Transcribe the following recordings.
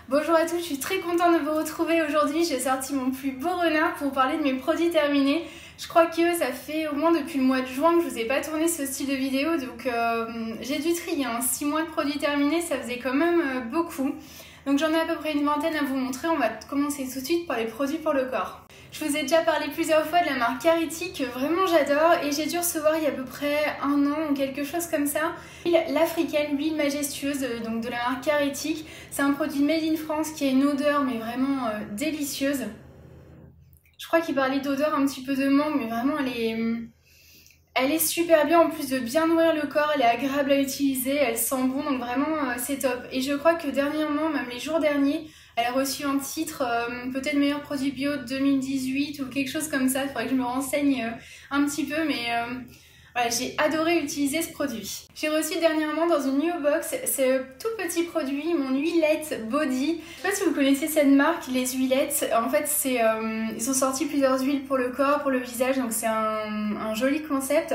Bonjour à tous, je suis très contente de vous retrouver aujourd'hui. J'ai sorti mon plus beau renard pour vous parler de mes produits terminés. Je crois que ça fait au moins depuis le mois de juin que je vous ai pas tourné ce style de vidéo, donc j'ai dû trier. 6 mois de produits terminés, ça faisait quand même beaucoup. Donc j'en ai à peu près une vingtaine à vous montrer. On va commencer tout de suite par les produits pour le corps. Je vous ai déjà parlé plusieurs fois de la marque Carity que vraiment j'adore et j'ai dû recevoir il y a à peu près un an ou quelque chose comme ça l'Africaine, l'huile majestueuse donc de la marque Carity. C'est un produit made in France qui a une odeur mais vraiment délicieuse. Je crois qu'il parlait d'odeur un petit peu de mangue, mais vraiment elle est super bien, en plus de bien nourrir le corps, elle est agréable à utiliser, elle sent bon, donc vraiment c'est top. Et je crois que dernièrement, même les jours derniers, elle a reçu un titre, peut-être meilleur produit bio de 2018 ou quelque chose comme ça. Il faudrait que je me renseigne un petit peu, mais voilà, j'ai adoré utiliser ce produit. J'ai reçu dernièrement dans une New Box ce tout petit produit, mon huilette body. Je sais pas si vous connaissez cette marque, les huilettes. En fait, ils ont sorti plusieurs huiles pour le corps, pour le visage, donc c'est un joli concept.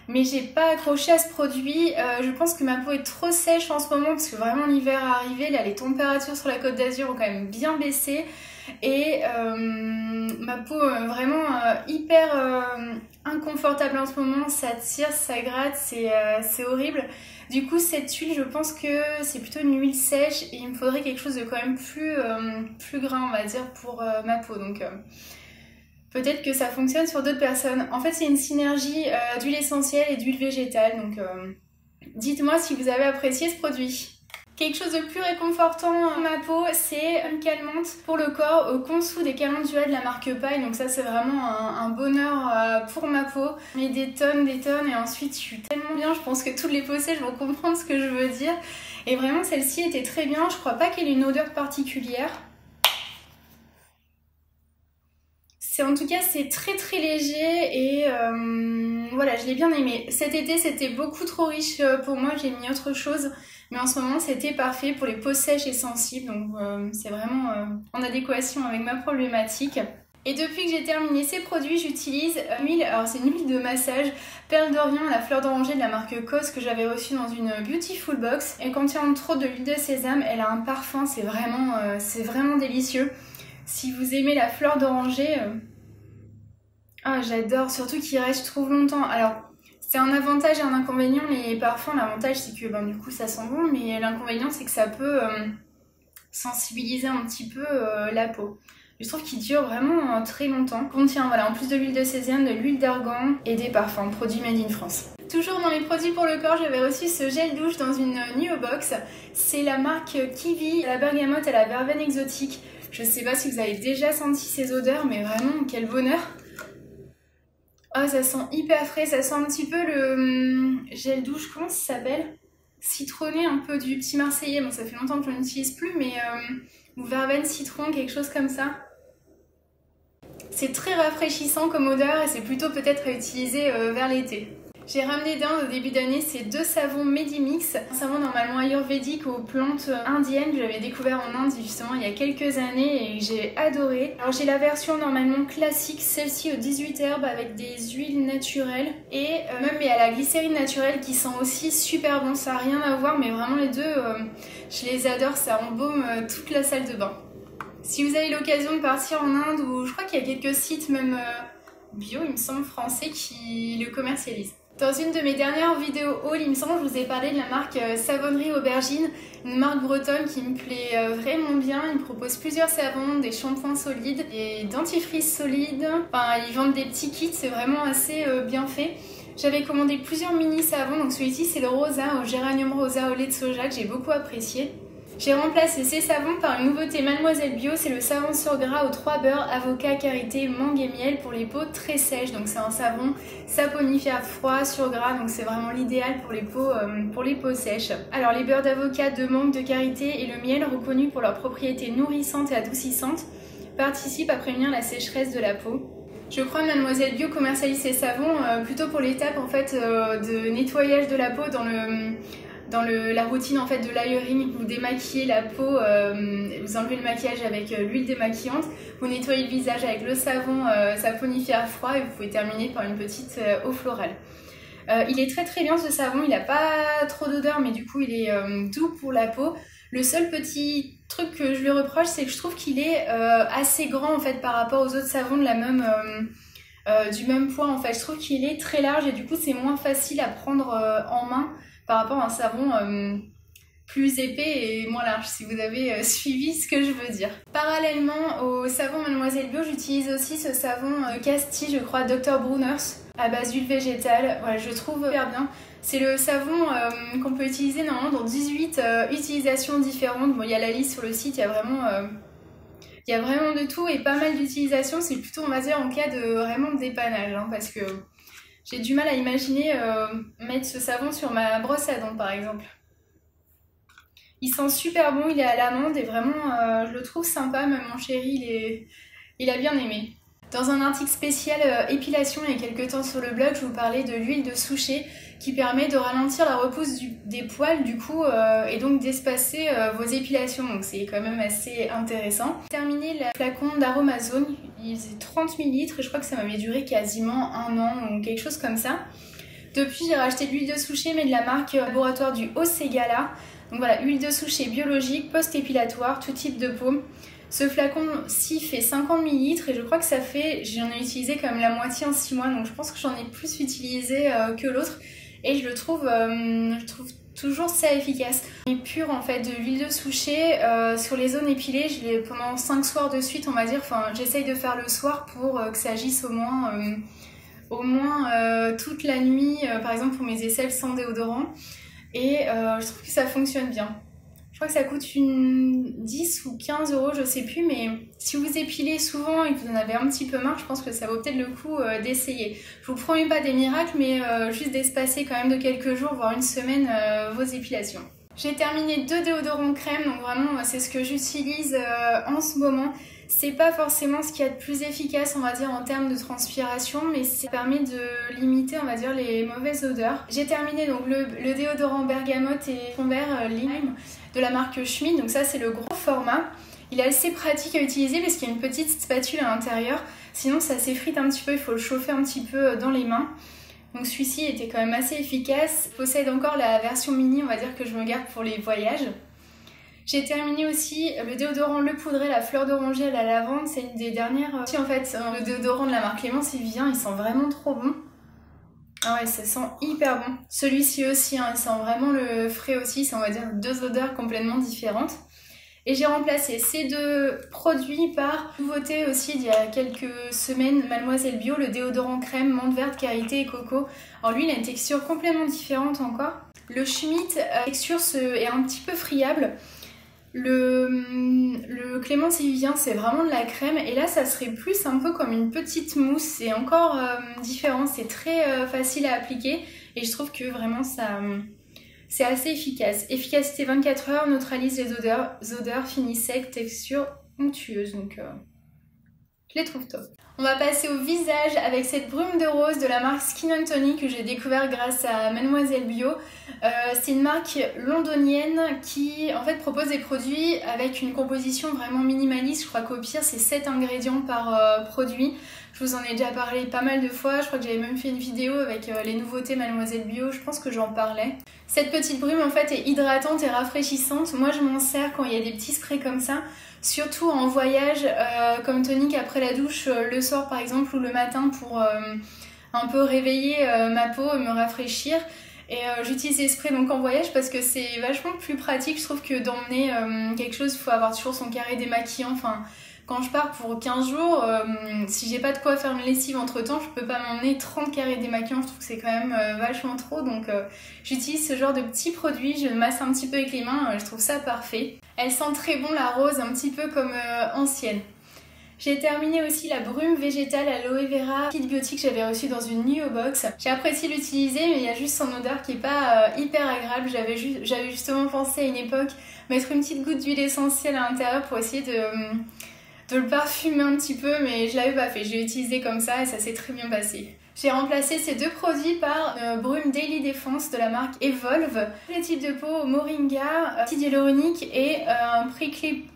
Mais j'ai pas accroché à ce produit. Je pense que ma peau est trop sèche en ce moment parce que vraiment l'hiver est arrivé. Là, les températures sur la Côte d'Azur ont quand même bien baissé. Et ma peau vraiment hyper inconfortable en ce moment, ça tire, ça gratte, c'est horrible. Du coup cette huile, je pense que c'est plutôt une huile sèche et il me faudrait quelque chose de quand même plus gras, on va dire, pour ma peau. Donc peut-être que ça fonctionne sur d'autres personnes. En fait c'est une synergie d'huile essentielle et d'huile végétale, donc dites-moi si vous avez apprécié ce produit. Quelque chose de plus réconfortant à ma peau, c'est une calmante pour le corps au Consou des calendes duales de la marque Paille. Donc ça c'est vraiment un bonheur pour ma peau. Je mets des tonnes et ensuite je suis tellement bien, je pense que toutes les peaux sèches vont comprendre ce que je veux dire. Et vraiment celle-ci était très bien, je crois pas qu'elle ait une odeur particulière. En tout cas c'est très léger et voilà, je l'ai bien aimé. Cet été c'était beaucoup trop riche pour moi, j'ai mis autre chose. Mais en ce moment c'était parfait pour les peaux sèches et sensibles, donc c'est vraiment en adéquation avec ma problématique. Et depuis que j'ai terminé ces produits, j'utilise une huile, alors c'est une huile de massage Perle d'Orient à la fleur d'oranger de la marque Cos que j'avais reçue dans une Beautiful Box. Elle contient entre autres de l'huile de sésame, elle a un parfum, c'est vraiment délicieux. Si vous aimez la fleur d'oranger, j'adore, surtout qu'il reste, je trouve, longtemps. Alors, c'est un avantage et un inconvénient, les parfums. L'avantage c'est que du coup ça sent bon, mais l'inconvénient c'est que ça peut sensibiliser un petit peu la peau. Je trouve qu'il dure vraiment très longtemps. Il contient, voilà, en plus de l'huile de sésame, de l'huile d'argan et des parfums, produits made in France. Toujours dans les produits pour le corps, j'avais reçu ce gel douche dans une New Box. C'est la marque Kiwi, la bergamote à la verveine exotique. Je sais pas si vous avez déjà senti ces odeurs, mais vraiment quel bonheur! Oh, ça sent hyper frais, ça sent un petit peu le gel douche, comment ça s'appelle? Citronné, un peu du petit Marseillais, bon ça fait longtemps que je n'utilise plus, mais ou verveine citron, quelque chose comme ça. C'est très rafraîchissant comme odeur et c'est plutôt peut-être à utiliser vers l'été. J'ai ramené d'Inde au début d'année ces deux savons Medimix, un savon normalement ayurvédique aux plantes indiennes que j'avais découvert en Inde justement il y a quelques années et que j'ai adoré. Alors j'ai la version normalement classique, celle-ci aux 18 herbes avec des huiles naturelles et même il y a la glycérine naturelle qui sent aussi super bon, ça n'a rien à voir mais vraiment les deux, je les adore, ça embaume toute la salle de bain. Si vous avez l'occasion de partir en Inde, ou je crois qu'il y a quelques sites même bio, il me semble, français qui le commercialisent. Dans une de mes dernières vidéos haul, il me semble, je vous ai parlé de la marque Savonnerie Aubergine, une marque bretonne qui me plaît vraiment bien. Ils me proposent plusieurs savons, des shampoings solides, des dentifrices solides. Enfin, ils vendent des petits kits, c'est vraiment assez bien fait. J'avais commandé plusieurs mini savons, donc celui-ci c'est le rosa au géranium rosa au lait de soja que j'ai beaucoup apprécié. J'ai remplacé ces savons par une nouveauté Mademoiselle Bio, c'est le savon sur gras aux 3 beurres, avocat, karité, mangue et miel pour les peaux très sèches. Donc c'est un savon saponifère froid sur gras, donc c'est vraiment l'idéal pour les peaux sèches. Alors les beurres d'avocat, de mangue, de karité et le miel, reconnus pour leurs propriétés nourrissantes et adoucissantes, participent à prévenir la sécheresse de la peau. Je crois que Mademoiselle Bio commercialise ces savons plutôt pour l'étape en fait de nettoyage de la peau dans la routine en fait de layering. Vous démaquillez la peau, vous enlevez le maquillage avec l'huile démaquillante, vous nettoyez le visage avec le savon saponifère froid et vous pouvez terminer par une petite eau florale. Il est très bien ce savon, il n'a pas trop d'odeur mais du coup il est doux pour la peau. Le seul petit truc que je lui reproche, c'est que je trouve qu'il est assez grand en fait par rapport aux autres savons de la même, du même poids en fait. Je trouve qu'il est très large et du coup c'est moins facile à prendre en main par rapport à un savon plus épais et moins large, si vous avez suivi ce que je veux dire. Parallèlement au savon Mademoiselle Bio, j'utilise aussi ce savon Casti, je crois, Dr. Bruners, à base d'huile végétale. Voilà, je trouve super bien. C'est le savon qu'on peut utiliser normalement dans 18 utilisations différentes. Bon, il y a la liste sur le site, il y a vraiment de tout et pas mal d'utilisations. C'est plutôt, on va dire, en cas de vraiment dépannage, hein, parce que j'ai du mal à imaginer mettre ce savon sur ma brosse à dents, par exemple. Il sent super bon, il est à l'amande et vraiment, je le trouve sympa. Même mon chéri, il a bien aimé. Dans un article spécial épilation il y a quelques temps sur le blog, je vous parlais de l'huile de souchet qui permet de ralentir la repousse des poils du coup et donc d'espacer vos épilations. Donc c'est quand même assez intéressant. J'ai terminé le flacon d'Aromazone, il faisait 30 ml et je crois que ça m'avait duré quasiment un an ou quelque chose comme ça. Depuis j'ai racheté de l'huile de souchet mais de la marque laboratoire du Haut-Ségala. Donc voilà, huile de souchet biologique, post-épilatoire, tout type de peau. Ce flacon-ci fait 50 ml et je crois que ça fait, j'en ai utilisé quand même la moitié en 6 mois, donc je pense que j'en ai plus utilisé que l'autre. Et je trouve toujours ça efficace. Il est pur en fait de l'huile de souchet sur les zones épilées, je l'ai pendant 5 soirs de suite on va dire, enfin j'essaye de faire le soir pour que ça agisse au moins toute la nuit, par exemple pour mes aisselles sans déodorant. Et je trouve que ça fonctionne bien. Je crois que ça coûte 10 ou 15 euros, je sais plus, mais si vous épilez souvent et que vous en avez un petit peu marre, je pense que ça vaut peut-être le coup d'essayer. Je vous promets pas des miracles, mais juste d'espacer quand même de quelques jours, voire une semaine, vos épilations. J'ai terminé 2 déodorants crème, donc vraiment c'est ce que j'utilise en ce moment. C'est pas forcément ce qu'il y a de plus efficace on va dire en termes de transpiration, mais ça permet de limiter on va dire les mauvaises odeurs. J'ai terminé donc le déodorant bergamote et fond vert lime de la marque Schmidt, donc ça c'est le gros format. Il est assez pratique à utiliser parce qu'il y a une petite spatule à l'intérieur, sinon ça s'effrite un petit peu, il faut le chauffer un petit peu dans les mains. Donc celui-ci était quand même assez efficace. Je possède encore la version mini on va dire que je me garde pour les voyages. J'ai terminé aussi le déodorant Le Poudré, la fleur d'oranger à la lavande, c'est une des dernières. En fait, le déodorant de la marque Clémence, il vient, il sent vraiment trop bon. Ah ouais, ça sent hyper bon. Celui-ci aussi, hein, il sent vraiment le frais aussi, c'est on va dire 2 odeurs complètement différentes. Et j'ai remplacé ces 2 produits par nouveauté aussi d'il y a quelques semaines, Mademoiselle Bio, le déodorant crème, menthe verte, karité et coco. Alors lui, il a une texture complètement différente encore. Le Schmidt, la texture est un petit peu friable. Le Clémence et Vivien c'est vraiment de la crème et là ça serait plus un peu comme une petite mousse, c'est encore différent, c'est très facile à appliquer et je trouve que vraiment ça c'est assez efficace. Efficacité 24 heures, neutralise les odeurs, fini sec, texture onctueuse, donc je les trouve top. On va passer au visage avec cette brume de rose de la marque Skin & Tonic que j'ai découvert grâce à Mademoiselle Bio. C'est une marque londonienne qui en fait propose des produits avec une composition vraiment minimaliste. Je crois qu'au pire c'est 7 ingrédients par produit. Je vous en ai déjà parlé pas mal de fois, je crois que j'avais même fait une vidéo avec les nouveautés Mademoiselle Bio, je pense que j'en parlais. Cette petite brume en fait est hydratante et rafraîchissante. Moi je m'en sers quand il y a des petits sprays comme ça. Surtout en voyage, comme tonique après la douche, le soir par exemple ou le matin pour un peu réveiller ma peau et me rafraîchir. Et j'utilise ces sprays donc en voyage parce que c'est vachement plus pratique. Je trouve que d'emmener quelque chose, il faut avoir toujours son carré démaquillant. Enfin, quand je pars pour 15 jours, si j'ai pas de quoi faire une lessive entre temps, je peux pas m'emmener 30 carrés démaquillants. Je trouve que c'est quand même vachement trop. Donc j'utilise ce genre de petits produits, je masse un petit peu avec les mains, je trouve ça parfait. Elle sent très bon la rose, un petit peu comme ancienne. J'ai terminé aussi la brume végétale aloe vera kit biotique que j'avais reçue dans une Neo Box. J'ai apprécié l'utiliser mais il y a juste son odeur qui est pas hyper agréable. J'avais justement pensé à une époque mettre une petite goutte d'huile essentielle à l'intérieur pour essayer de le parfumer un petit peu mais je l'avais pas fait. J'ai utilisé comme ça et ça s'est très bien passé. J'ai remplacé ces 2 produits par brume Daily Defense de la marque Evolve. Les types de peau moringa, acide hyaluronique et un prickly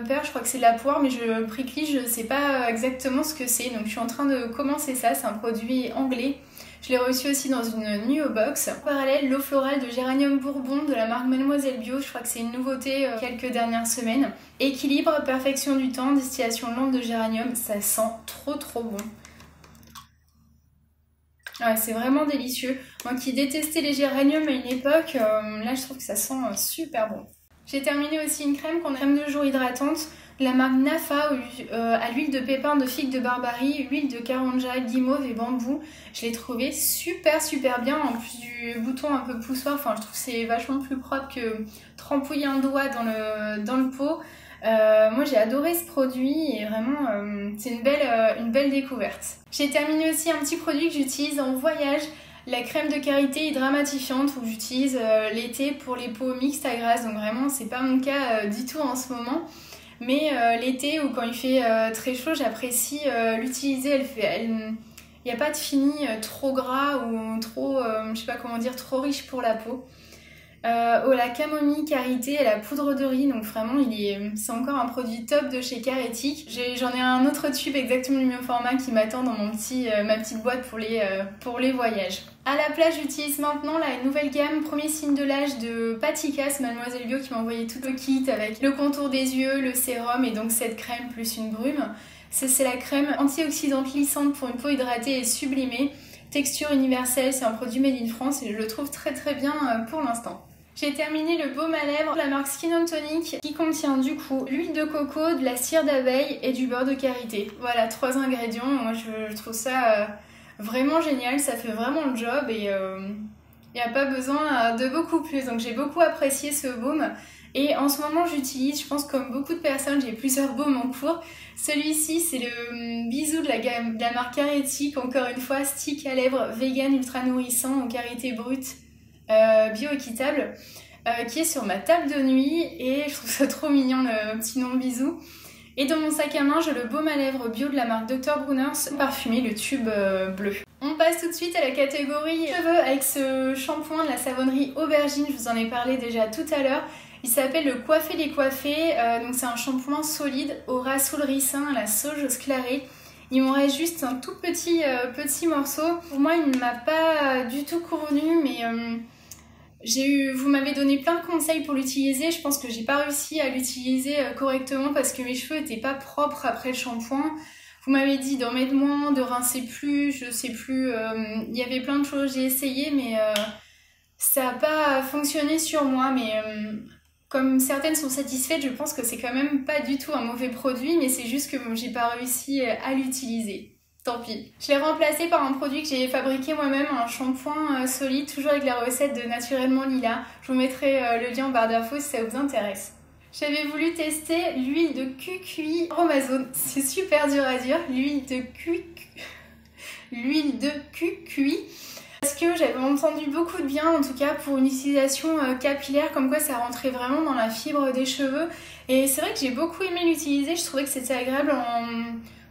pear, je crois que c'est de la poire mais prickly je sais pas exactement ce que c'est donc je suis en train de commencer ça, c'est un produit anglais. Je l'ai reçu aussi dans une nuit au box. En parallèle, l'eau florale de géranium bourbon de la marque Mademoiselle Bio. Je crois que c'est une nouveauté quelques dernières semaines. Équilibre, perfection du temps, distillation lente de géranium. Ça sent trop bon. Ouais, c'est vraiment délicieux. Moi qui détestais les géraniums à une époque, là je trouve que ça sent super bon. J'ai terminé aussi une crème crème de jour hydratante de la marque Nafa à l'huile de pépins de figue de Barbarie, huile de karanja, guimauve et bambou. Je l'ai trouvé super bien, en plus du bouton un peu poussoir. Enfin, je trouve que c'est vachement plus propre que trempouiller un doigt dans le pot. Moi j'ai adoré ce produit et vraiment c'est une belle découverte. J'ai terminé aussi un petit produit que j'utilise en voyage, la crème de karité hydramatifiante où j'utilise l'été pour les peaux mixtes à grasse. Donc vraiment c'est pas mon cas du tout en ce moment. Mais l'été ou quand il fait très chaud, j'apprécie l'utiliser. Il n'y a pas de fini trop gras ou trop, je sais pas comment dire, trop riche pour la peau. La camomille karité et la poudre de riz, donc vraiment c'est encore un produit top de chez Caretic. J'en ai un autre tube exactement du même format qui m'attend dans ma petite boîte pour les voyages. À la plage, j'utilise maintenant une nouvelle gamme, premier signe de l'âge de Paticas, Mademoiselle Bio qui m'a envoyé tout le kit avec le contour des yeux, le sérum et donc cette crème plus une brume. C'est la crème antioxydante lissante pour une peau hydratée et sublimée. Texture universelle, c'est un produit made in France et je le trouve très bien pour l'instant. J'ai terminé le baume à lèvres de la marque Skin on Tonic qui contient du coup l'huile de coco, de la cire d'abeille et du beurre de karité. Voilà, 3 ingrédients. Moi je trouve ça vraiment génial, ça fait vraiment le job et il n'y a pas besoin de beaucoup plus. Donc j'ai beaucoup apprécié ce baume et en ce moment j'utilise, je pense comme beaucoup de personnes, j'ai plusieurs baumes en cours. Celui-ci c'est le bisou de la marque Caretic, encore une fois stick à lèvres vegan ultra nourrissant en karité brute. Bio-équitable qui est sur ma table de nuit et je trouve ça trop mignon le petit nom bisou. Et dans mon sac à main j'ai le baume à lèvres bio de la marque Dr. Bronner's parfumé, le tube bleu. On passe tout de suite à la catégorie cheveux avec ce shampoing de la savonnerie Aubergine, je vous en ai parlé déjà tout à l'heure. Il s'appelle le Coiffé décoiffé, donc c'est un shampoing solide au ras sous le ricin à la sauge sclarée. Il m'en reste juste un tout petit morceau. Pour moi il ne m'a pas du tout convenu mais vous m'avez donné plein de conseils pour l'utiliser, je pense que j'ai pas réussi à l'utiliser correctement parce que mes cheveux étaient pas propres après le shampoing. Vous m'avez dit d'en mettre moins, de rincer plus, je sais plus, il y avait plein de choses, j'ai essayé mais ça n'a pas fonctionné sur moi. Mais comme certaines sont satisfaites, je pense que c'est quand même pas du tout un mauvais produit, mais c'est juste que j'ai pas réussi à l'utiliser. Tant pis. Je l'ai remplacé par un produit que j'ai fabriqué moi-même, un shampoing solide, toujours avec la recette de Naturellement Lila. Je vous mettrai le lien en barre d'infos si ça vous intéresse. J'avais voulu tester l'huile de cucuy Amazon. C'est super dur à dire, l'huile de cucuy. Parce que j'avais entendu beaucoup de bien, en tout cas pour une utilisation capillaire, comme quoi ça rentrait vraiment dans la fibre des cheveux. Et c'est vrai que j'ai beaucoup aimé l'utiliser, je trouvais que c'était agréable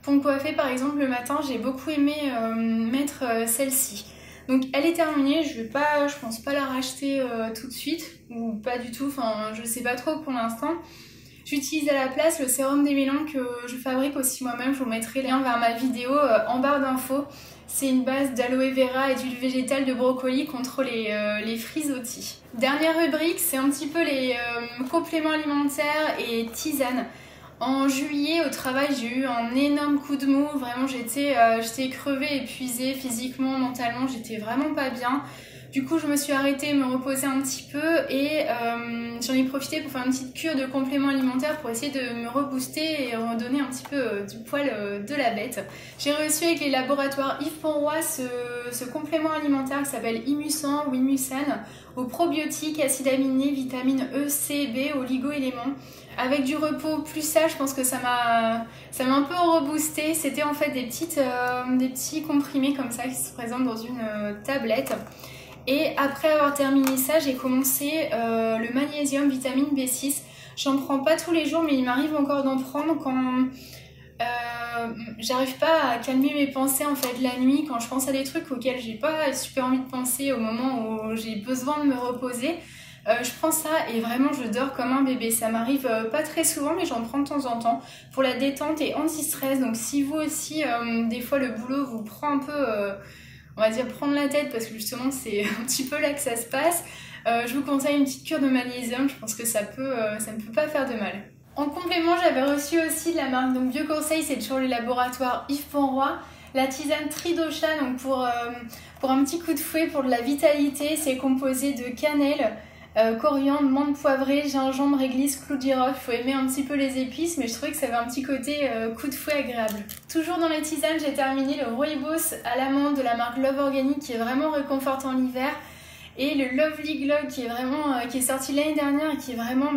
pour me coiffer par exemple le matin, j'ai beaucoup aimé mettre celle-ci. Donc elle est terminée, je pense pas la racheter tout de suite, ou pas du tout, enfin je sais pas trop pour l'instant. J'utilise à la place le sérum des mélans que je fabrique aussi moi-même, je vous mettrai le lien vers ma vidéo en barre d'infos. C'est une base d'aloe vera et d'huile végétale de brocoli contre les frisottis. Dernière rubrique, c'est un petit peu les compléments alimentaires et tisanes. En juillet, au travail, j'ai eu un énorme coup de mou. Vraiment, j'étais crevée, épuisée physiquement, mentalement. J'étais vraiment pas bien. Du coup, je me suis arrêtée, me reposer un petit peu et j'en ai profité pour faire une petite cure de compléments alimentaires pour essayer de me rebooster et redonner un petit peu du poil de la bête. J'ai reçu avec les laboratoires Yves Ponroy ce complément alimentaire qui s'appelle Imusan ou Imusan aux probiotiques, acides aminés, vitamines E, C, B, oligo-éléments. Avec du repos plus ça, je pense que ça m'a un peu reboosté. C'était en fait des petits comprimés comme ça qui se présentent dans une tablette. Et après avoir terminé ça, j'ai commencé le magnésium vitamine B6. J'en prends pas tous les jours, mais il m'arrive encore d'en prendre quand j'arrive pas à calmer mes pensées en fait la nuit, quand je pense à des trucs auxquels j'ai pas super envie de penser au moment où j'ai besoin de me reposer. Je prends ça et vraiment je dors comme un bébé. Ça m'arrive pas très souvent mais j'en prends de temps en temps pour la détente et anti-stress. Donc si vous aussi des fois le boulot vous prend un peu on va dire, prendre la tête parce que justement c'est un petit peu là que ça se passe, je vous conseille une petite cure de magnésium, je pense que ça ne peut pas faire de mal. En complément, j'avais reçu aussi de la marque donc Bioconseil, c'est toujours les laboratoires Yves Ponroy, la tisane Tridosha, donc pour un petit coup de fouet, pour de la vitalité. C'est composé de cannelle, coriandre, menthe poivrée, gingembre, réglisse, clou de girofle. Il faut aimer un petit peu les épices, mais je trouvais que ça avait un petit côté coup de fouet agréable. Toujours dans les tisanes, j'ai terminé le rooibos à l'amande de la marque Love Organic qui est vraiment réconfortant l'hiver. Et le Lovely Glow qui est sorti l'année dernière et qui est vraiment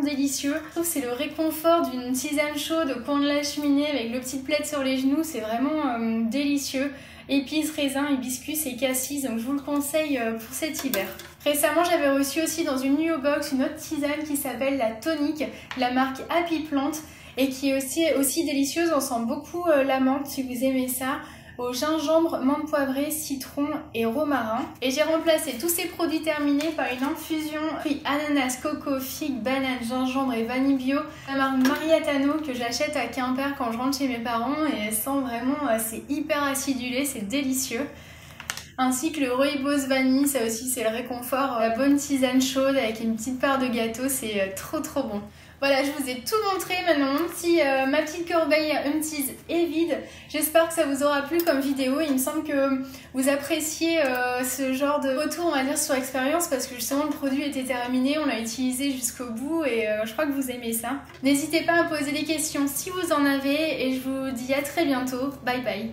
délicieux. Je trouve que c'est le réconfort d'une tisane chaude au coin de la cheminée avec le petit plaid sur les genoux, c'est vraiment délicieux. Épices, raisins, hibiscus et cassis, donc je vous le conseille pour cet hiver. Récemment, j'avais reçu aussi dans une Nuo Box une autre tisane qui s'appelle la Tonique, la marque Happy Plant, et qui est aussi délicieuse. On sent beaucoup la menthe si vous aimez ça, au gingembre, menthe poivrée, citron et romarin. Et j'ai remplacé tous ces produits terminés par une infusion fruits ananas, coco, figue, banane, gingembre et vanille bio. La marque Mariatano que j'achète à Quimper quand je rentre chez mes parents et elle sent vraiment, c'est hyper acidulé, c'est délicieux. Ainsi que le rooibos vanille, ça aussi c'est le réconfort, la bonne tisane chaude avec une petite part de gâteau, c'est trop bon. Voilà, je vous ai tout montré. Maintenant, ma petite corbeille Untease est vide. J'espère que ça vous aura plu comme vidéo. Il me semble que vous appréciez ce genre de retour, on va dire, sur expérience parce que justement le produit était terminé, on l'a utilisé jusqu'au bout et je crois que vous aimez ça. N'hésitez pas à poser des questions si vous en avez et je vous dis à très bientôt. Bye bye.